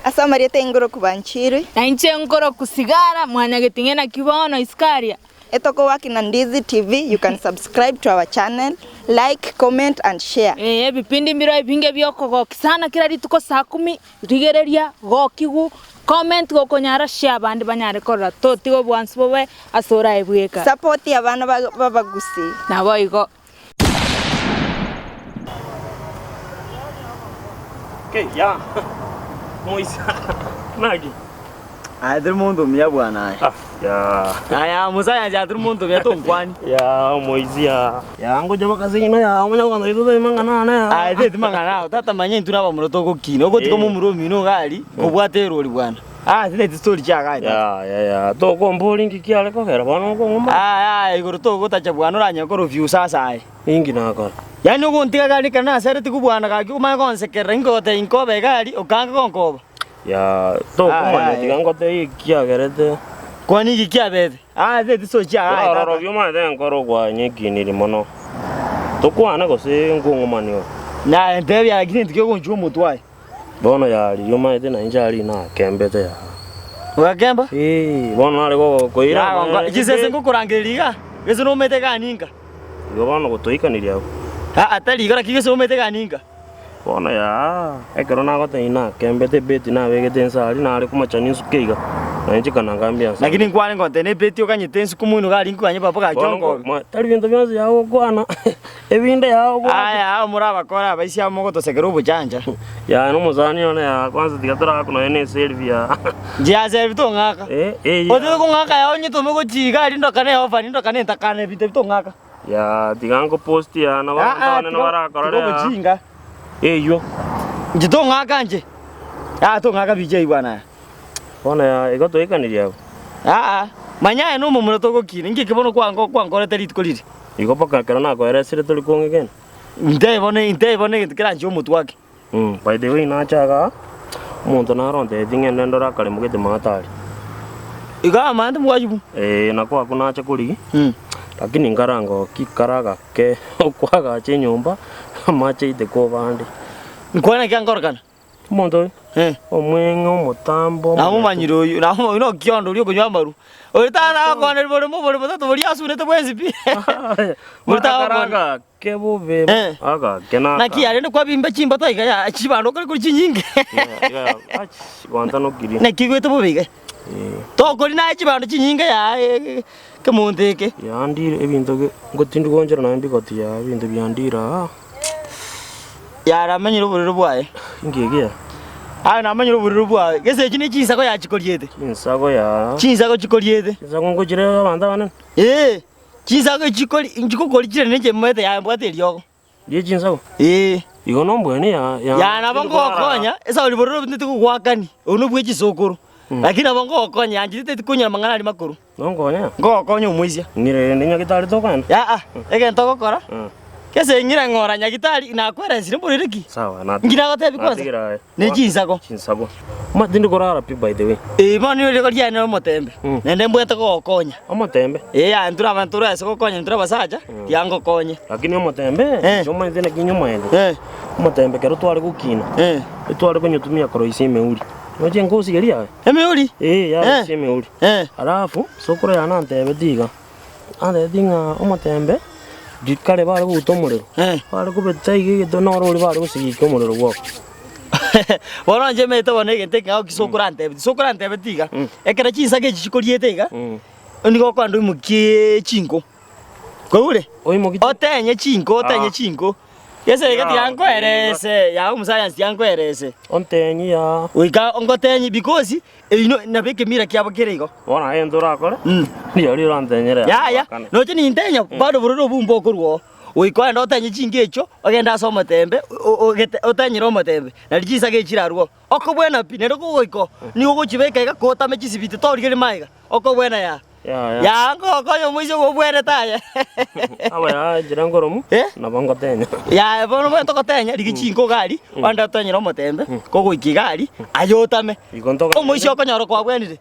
Asa mariete ngoro kubanchiri. Na inche ngoro kusigara mwanya getingena kibono iskaria. Etoko waki na Ndizi TV. You can subscribe to our channel, like, comment and share. Bipindi mbiro ibinge byoko gokisana kila rituko saa 10 rigereria gokigu comment gokonyara share bandi banyare korra totigo bwansi bobe asora ebweka. Support abana babagusi. Nabo igo. Okay, ya. Moisa. Nagi. Todo mundo me bwana. Ya. Aya musaya ja todo mundo me tonkwani. Ya Moisia. Ya ngo jama kazina ya munya kwanda ito mangana na. Ai de mangana tata manye ntuna ba muroto ko kino ko tiko mumuro mino gali ko bwatero oli bwana. Zile story cha gai. Ya. To ko mboli ngikiale ko hera bana ko ngoma. Igoro to ko tacha bwana ranya ko review sasa ai. Ingi nako. Yani uko ntiga gali kana sere tiku bwana ka ki uma ko nsekera ngote inkobe gali okanga konkoba. Ya to ko mane tiga ngote ikia gerete. Kwani ikia bebe. Zile story cha gai. Ro review mane den koro kwa nyeki ni mono. To ko ana ko se ngoma ni. Na ndebi ya gini tikyo ko njumo twai. Bono yali yoma ite na injali na kembete ya. Wakemba? Bono ale ko ira. Jisese ngukurangiriga. Geso no mete kaninga. Yo bono ko toikaniria. Atali igora kigeso mete kaninga. Bono ya. Ekero na gote ina kembete beti na wegete nsali na ale kumachani sukeiga. Na inji kana ngambia. Lakini ngwale ngote ne beti okanyete nsuku muno gali nkwanye papa ka kyongo. Tali bintu byanze yawo kwana. Ebinde yawo kwana. Muraba kora baisya mogo to sekero bujanja. Ya no muzani ona ya kwanza tigatora kuno ene Selvia. Jia selvi to ngaka. Odo ko ngaka ya onye to mogo jiga ali ndo kane ofa ndo kane takane bite to ngaka. Ya tigango post ya na wa na wara korore. Ko bujinga. Yo. Jito ngaka nje. To ngaka bije bwana. Bona ya ego to ikaniria. Manya eno mumuno to ko kire ngi kibono kwa ngore teri tkoliri. Igo paka kana ko era sire to likongegen. Inte bone kira njo mutu wake. By the way na chaga umuntu naronde thingende ndora kale mugete matari. Iga mande mwajibu. Na kwa kuna cha kuri. Lakini ngarango kikaraga ke okwaga che nyumba mache ite ko bandi. Nkwana kyangora kana. Mondo omwengo mutambo. Na mumanyiro uyu na ino kyondo lyo kunywa maru. Oritana ko ne bole to boli asune to bwezi pi. Mutaraga kebo be aga kena. Na kiare ne kwa bimba chimba to iga ya chibando kali kuri chinyinge. Ya wanta no kiri. Na kigwe to bobiga. To kuri na chibando chinyinge ya ke monteke. Ya ndi ebintu ngotindu gonjera na mbikoti ya ebintu byandira. Ya ramanyiro buriro bwaye. Ngigiya. Na manyiro buriro bwaye. Gese chini chisako ya chikoriete. Insako ya. Chisako chikoriete. Insako ngojire abanda bana. Chisako chikori njikokori chire neje mwete ya mbwate lyoko. Ndiye chinsako. Igo no mbwene ya. Ya na bango okonya esa uri buriro binte kuwakani. Ono bwe chisokoro. Lakini abango okonya anjite tikunya mangana ali makuru. Nongonya. Ngokonya umwizia. Ngire ndinya kitali tokana. Ege ntokokora. Kese ngira ngora nyagitari na kwerezire mbuririki. Sawa na. Ngira gotebi kwanza. Ne chinsako. Chinsako. Matindi korara pi by the way. Mani uri koria ne motembe. Nende mbwete ko okonya. Omotembe. Antura aventura ese kokonya ntura basaja. Yango konye. Lakini omotembe. Choma ndene kinyuma ende. Omotembe kero twari gukina. Twari kunyutumia koro isi meuri. Noje ngosi geria. Emeuri? Ya isi meuri. Alafu sokoro yana ntebe diga. Ande dinga omotembe. Dikare bari gutomurero. Bari kubeta igito noro uri bari gusigika umurero gwo. Bona nje mete bona igente ngao kisokurante. Sokurante betiga. Ekera chinsage chikoriete iga. Oniko kwando imukie chinko. Kwaure? Otenye chinko. Yese igati yanko erese. Ya umusayansi yanko erese. Ontenyi ya. Uika ongotenyi because na beke mira kiabo kirego. Bona endora akore. Ndiyo ri rantenyera. Ya. No chini intenya bado bururo bumbo kurwo. Uiko ndo tenyi chingecho ogenda so matembe otanyira matembe. Na lijisa ge chirarwo. Okobwena pi nero kugoiko. Ni ugochibeka iga kota mechisibiti torigere maiga. Okobwena ya. Ya ngokoyo mwizo gobwere taya. Aba jira ngoromu na bango tenya. Ya bono bwe tokotenya ligichinko gari wanda tanyira matembe kogo ikigari ayotame. Omwizo okonyoro kwa bwenire.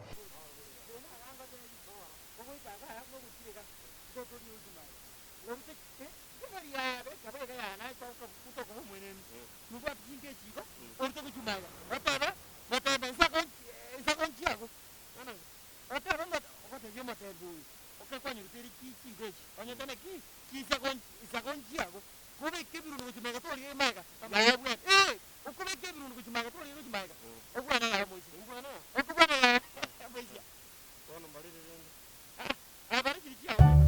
Nuba pinge chiba, orto kuchumaga. Apa? Kubeke birundu kuchimega tori mega. Ya bwana. Ukubeke birundu kuchimega tori kuchimega. Ekwana ya moisi. Ekwana ya moisi. Kono mbali. Bari kichia.